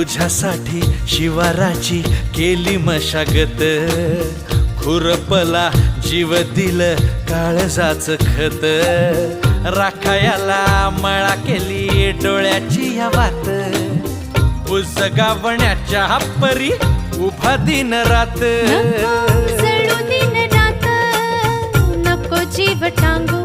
तुझ्यासाठी शिवाराची केली मशागत, खुरपला जीव दिल काळजाच खत, राखायाला मळा केली डोळ्याची या वात, बुजगावण्याच्या परी उभा दिन रात, नको जळू दिन रात, नको जीव टांगू